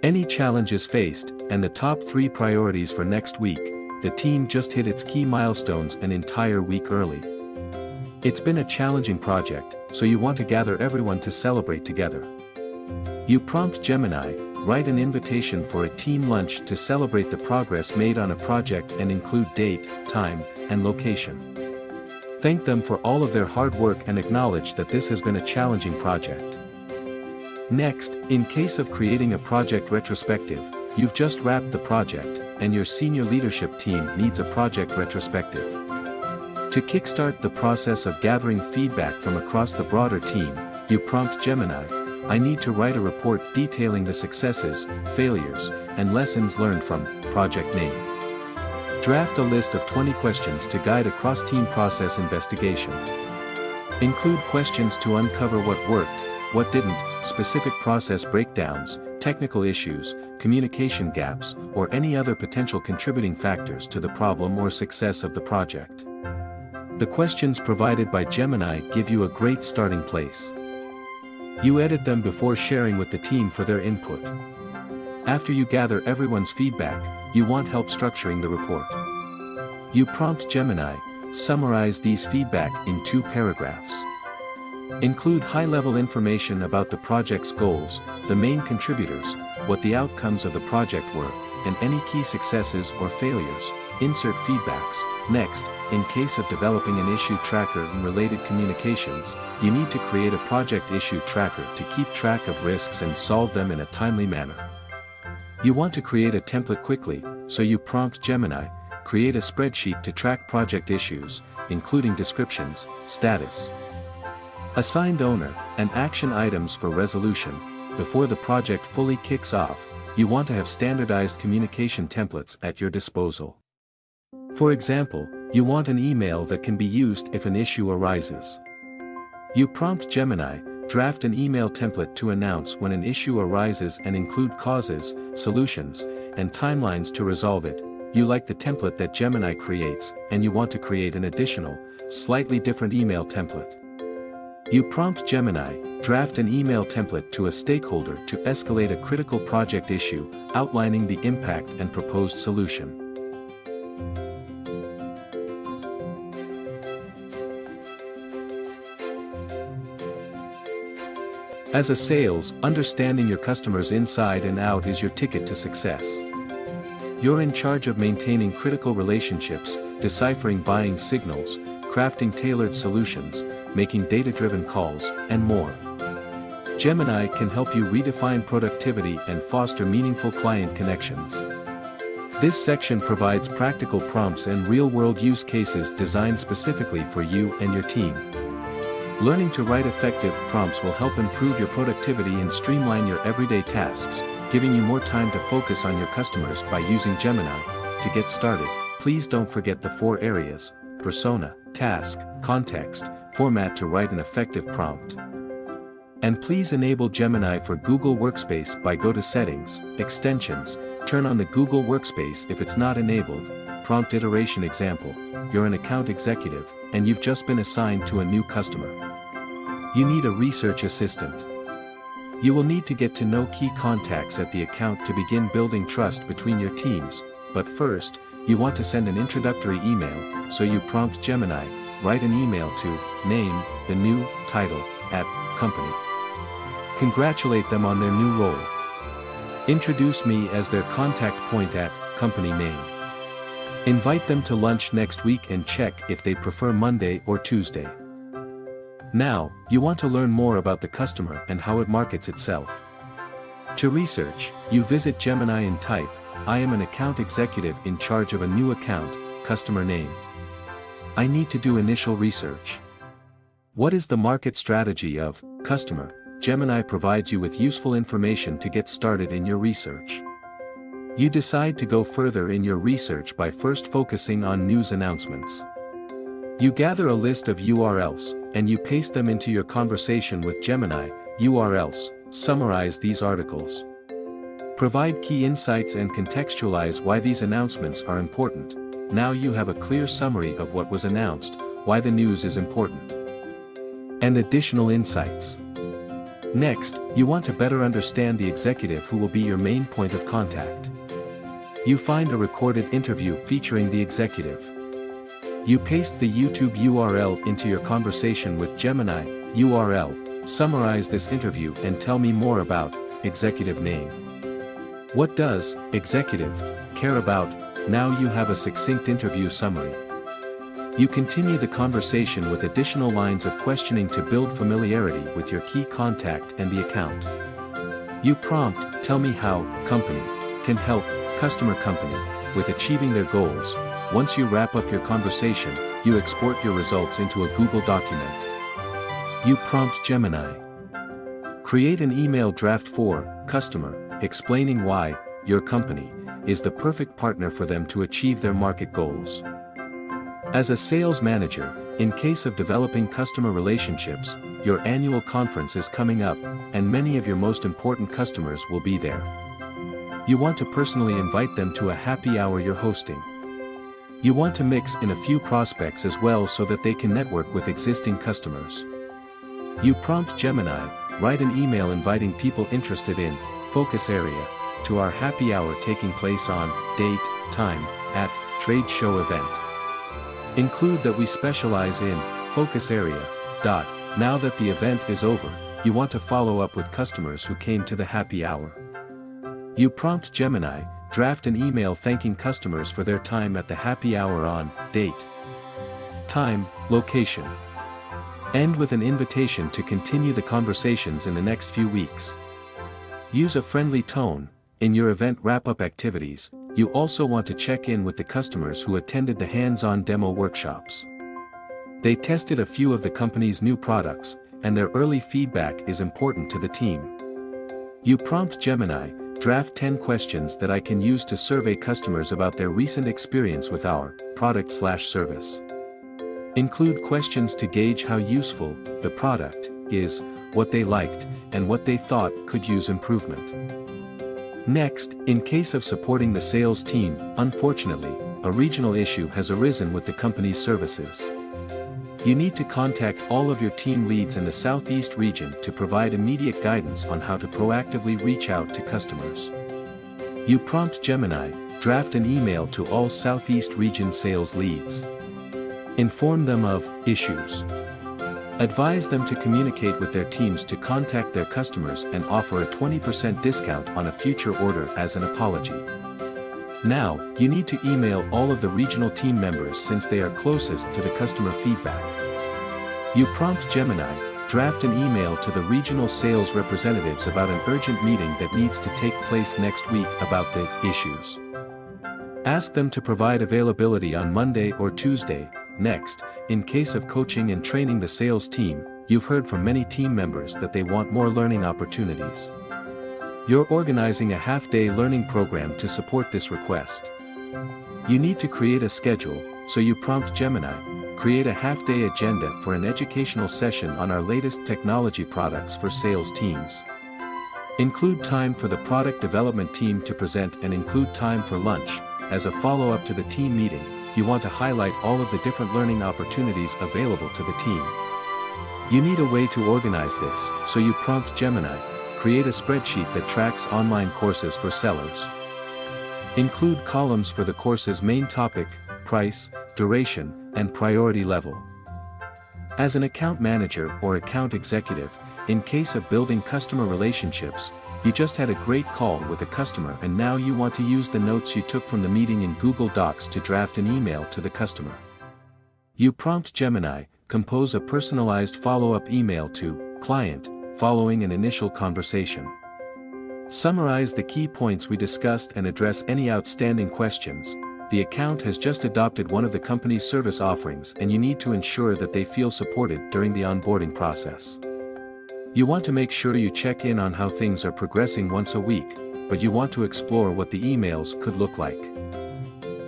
any challenges faced, and the top 3 priorities for next week. The team just hit its key milestones an entire week early. It's been a challenging project, so you want to gather everyone to celebrate together. You prompt Gemini, write an invitation for a team lunch to celebrate the progress made on a project and include date, time, and location. Thank them for all of their hard work and acknowledge that this has been a challenging project. Next, in case of creating a project retrospective, you've just wrapped the project, and your senior leadership team needs a project retrospective. To kickstart the process of gathering feedback from across the broader team, you prompt Gemini, I need to write a report detailing the successes, failures, and lessons learned from project name. Draft a list of 20 questions to guide a cross-team process investigation. Include questions to uncover what worked, what didn't, specific process breakdowns, technical issues, communication gaps, or any other potential contributing factors to the problem or success of the project. The questions provided by Gemini give you a great starting place. You edit them before sharing with the team for their input. After you gather everyone's feedback, you want help structuring the report. You prompt Gemini, summarize these feedback in 2 paragraphs. Include high-level information about the project's goals, the main contributors, what the outcomes of the project were, and any key successes or failures. Insert feedbacks. Next, in case of developing an issue tracker and related communications, you need to create a project issue tracker to keep track of risks and solve them in a timely manner. You want to create a template quickly, so you prompt Gemini, create a spreadsheet to track project issues, including descriptions, status, Assigned owner, and action items for resolution. Before the project fully kicks off, you want to have standardized communication templates at your disposal. For example, you want an email that can be used if an issue arises. You prompt Gemini, draft an email template to announce when an issue arises and include causes, solutions, and timelines to resolve it. You like the template that Gemini creates, and you want to create an additional, slightly different email template. You prompt Gemini, draft an email template to a stakeholder to escalate a critical project issue, outlining the impact and proposed solution. As a sales, understanding your customers inside and out is your ticket to success. You're in charge of maintaining critical relationships, deciphering buying signals, crafting tailored solutions, making data-driven calls, and more. Gemini can help you redefine productivity and foster meaningful client connections. This section provides practical prompts and real-world use cases designed specifically for you and your team. Learning to write effective prompts will help improve your productivity and streamline your everyday tasks, giving you more time to focus on your customers by using Gemini. To get started, please don't forget the 4 areas: persona, task, context, format to write an effective prompt. And please enable Gemini for Google Workspace by go to Settings, Extensions, turn on the Google Workspace if it's not enabled. Prompt iteration example: you're an account executive, and you've just been assigned to a new customer. You need a research assistant. You will need to get to know key contacts at the account to begin building trust between your teams, but first, you want to send an introductory email, so you prompt Gemini, write an email to name the new title at company. Congratulate them on their new role. Introduce me as their contact point at company name. Invite them to lunch next week and check if they prefer Monday or Tuesday. Now, you want to learn more about the customer and how it markets itself. To research, you visit Gemini and type, I am an account executive in charge of a new account, customer name. I need to do initial research. What is the market strategy of customer? Gemini provides you with useful information to get started in your research. You decide to go further in your research by first focusing on news announcements. You gather a list of URLs, and you paste them into your conversation with Gemini. URLs, summarize these articles. Provide key insights and contextualize why these announcements are important. Now you have a clear summary of what was announced, why the news is important, and additional insights. Next, you want to better understand the executive who will be your main point of contact. You find a recorded interview featuring the executive. You paste the YouTube URL into your conversation with Gemini. URL, summarize this interview and tell me more about executive name. What does executive care about? Now you have a succinct interview summary. You continue the conversation with additional lines of questioning to build familiarity with your key contact and the account. You prompt, tell me how company can help customer company with achieving their goals. Once you wrap up your conversation, you export your results into a Google document. You prompt Gemini. Create an email draft for customer, explaining why your company is the perfect partner for them to achieve their market goals. As a sales manager, in case of developing customer relationships, your annual conference is coming up, and many of your most important customers will be there. You want to personally invite them to a happy hour you're hosting. You want to mix in a few prospects as well so that they can network with existing customers. You prompt Gemini, write an email inviting people interested in focus area to our happy hour taking place on date, time, at trade show event. Include that we specialize in focus area. Now that the event is over, you want to follow up with customers who came to the happy hour. You prompt Gemini, draft an email thanking customers for their time at the happy hour on date, time, location. End with an invitation to continue the conversations in the next few weeks. Use a friendly tone. In your event wrap-up activities, you also want to check in with the customers who attended the hands-on demo workshops. They tested a few of the company's new products, and their early feedback is important to the team. You prompt Gemini, draft 10 questions that I can use to survey customers about their recent experience with our product/service. Include questions to gauge how useful the product is, what they liked, and what they thought could use improvement. Next, in case of supporting the sales team, unfortunately, a regional issue has arisen with the company's services. You need to contact all of your team leads in the Southeast region to provide immediate guidance on how to proactively reach out to customers. You prompt Gemini, draft an email to all Southeast region sales leads. Inform them of issues. Advise them to communicate with their teams to contact their customers and offer a 20% discount on a future order as an apology. Now, you need to email all of the regional team members since they are closest to the customer feedback. You prompt Gemini, draft an email to the regional sales representatives about an urgent meeting that needs to take place next week about the issues. Ask them to provide availability on Monday or Tuesday. Next, in case of coaching and training the sales team, you've heard from many team members that they want more learning opportunities. You're organizing a half-day learning program to support this request. You need to create a schedule, so you prompt Gemini, create a half-day agenda for an educational session on our latest technology products for sales teams. Include time for the product development team to present and include time for lunch. As a follow-up to the team meeting, you want to highlight all of the different learning opportunities available to the team. You need a way to organize this, so you prompt Gemini, create a spreadsheet that tracks online courses for sellers. Include columns for the course's main topic, price, duration, and priority level. As an account manager or account executive, in case of building customer relationships, you just had a great call with a customer and now you want to use the notes you took from the meeting in Google Docs to draft an email to the customer. You prompt Gemini, compose a personalized follow-up email to client, following an initial conversation. Summarize the key points we discussed and address any outstanding questions. The account has just adopted one of the company's service offerings and you need to ensure that they feel supported during the onboarding process. You want to make sure you check in on how things are progressing once a week, but you want to explore what the emails could look like.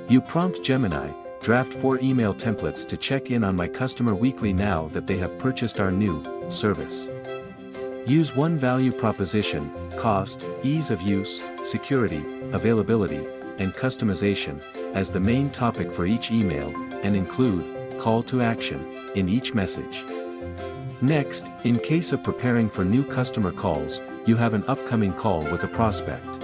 You prompt Gemini, draft 4 email templates to check in on my customer weekly now that they have purchased our new service. Use one value proposition, cost, ease of use, security, availability, and customization, as the main topic for each email, and include call to action in each message. Next, in case of preparing for new customer calls, you have an upcoming call with a prospect.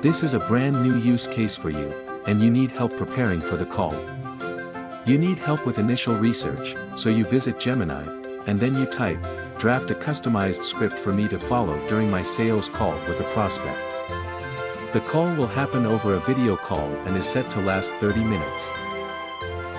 This is a brand new use case for you, and you need help preparing for the call. You need help with initial research, so you visit Gemini, and then you type, draft a customized script for me to follow during my sales call with a prospect. The call will happen over a video call and is set to last 30 minutes.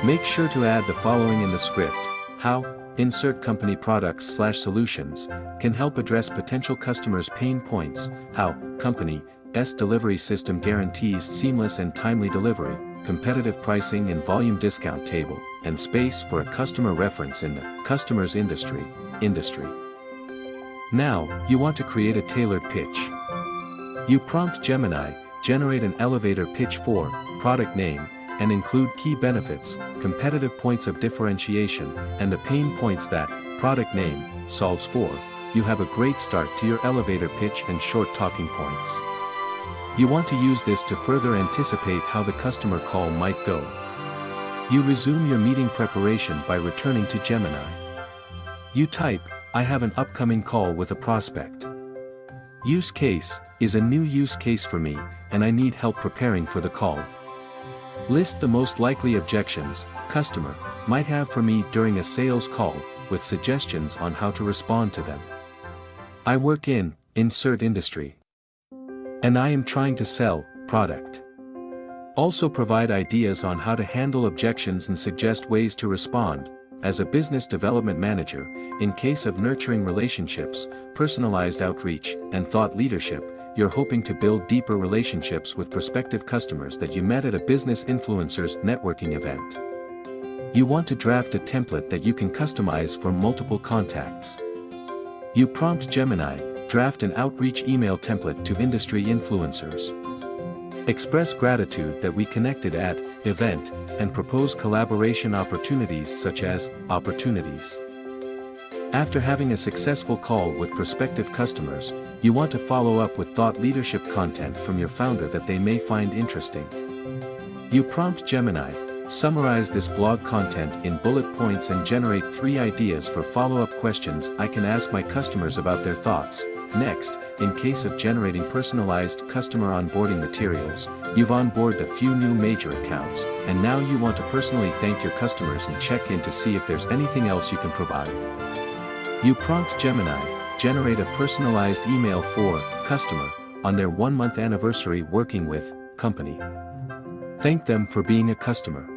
Make sure to add the following in the script: how insert company products/solutions can help address potential customers' pain points, how company's delivery system guarantees seamless and timely delivery, competitive pricing and volume discount table, and space for a customer reference in the customer's industry. Now, you want to create a tailored pitch. You prompt Gemini, generate an elevator pitch for product name, and include key benefits, competitive points of differentiation, and the pain points that product name solves for. You have a great start to your elevator pitch and short talking points. You want to use this to further anticipate how the customer call might go. You resume your meeting preparation by returning to Gemini. You type, I have an upcoming call with a prospect. Use case is a new use case for me, and I need help preparing for the call. List the most likely objections customer might have for me during a sales call, with suggestions on how to respond to them. I work in insert industry, and I am trying to sell product. Also provide ideas on how to handle objections and suggest ways to respond. As a business development manager, in case of nurturing relationships, personalized outreach, and thought leadership, you're hoping to build deeper relationships with prospective customers that you met at a business influencers networking event. You want to draft a template that you can customize for multiple contacts. You prompt Gemini, draft an outreach email template to industry influencers. Express gratitude that we connected at event, and propose collaboration opportunities such as opportunities. After having a successful call with prospective customers, you want to follow up with thought leadership content from your founder that they may find interesting. You prompt Gemini, summarize this blog content in bullet points and generate 3 ideas for follow-up questions I can ask my customers about their thoughts. Next, in case of generating personalized customer onboarding materials, you've onboarded a few new major accounts, and now you want to personally thank your customers and check in to see if there's anything else you can provide. You prompt Gemini, generate a personalized email for customer on their 1-month anniversary working with company. Thank them for being a customer.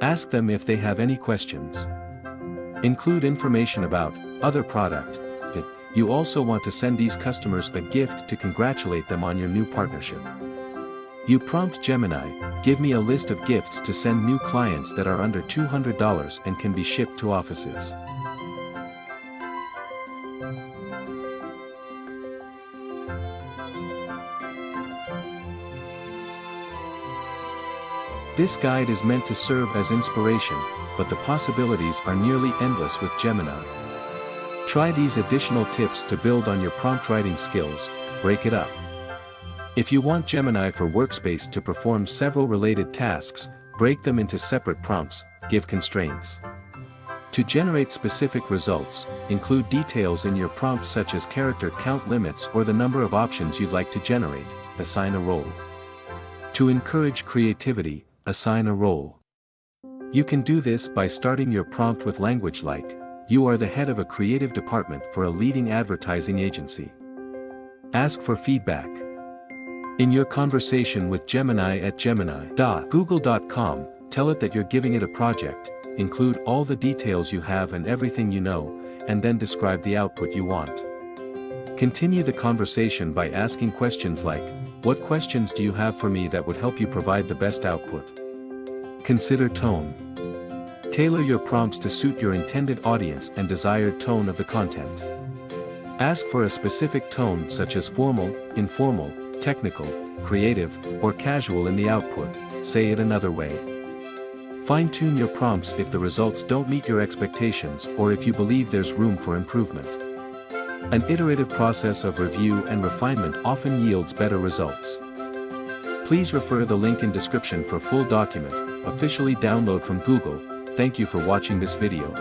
Ask them if they have any questions. Include information about other product. You also want to send these customers a gift to congratulate them on your new partnership. You prompt Gemini, give me a list of gifts to send new clients that are under $200 and can be shipped to offices. This guide is meant to serve as inspiration, but the possibilities are nearly endless with Gemini. Try these additional tips to build on your prompt writing skills. Break it up. If you want Gemini for Workspace to perform several related tasks, break them into separate prompts, give constraints. To generate specific results, include details in your prompt such as character count limits or the number of options you'd like to generate, assign a role. To encourage creativity, assign a role. You can do this by starting your prompt with language like, you are the head of a creative department for a leading advertising agency. Ask for feedback. In your conversation with Gemini at gemini.google.com, tell it that you're giving it a project, include all the details you have and everything you know, and then describe the output you want. Continue the conversation by asking questions like, what questions do you have for me that would help you provide the best output? Consider tone. Tailor your prompts to suit your intended audience and desired tone of the content. Ask for a specific tone such as formal, informal, technical, creative, or casual in the output. Say it another way. Fine-tune your prompts if the results don't meet your expectations or if you believe there's room for improvement. An iterative process of review and refinement often yields better results. Please refer the link in description for full document, officially download from Google. Thank you for watching this video.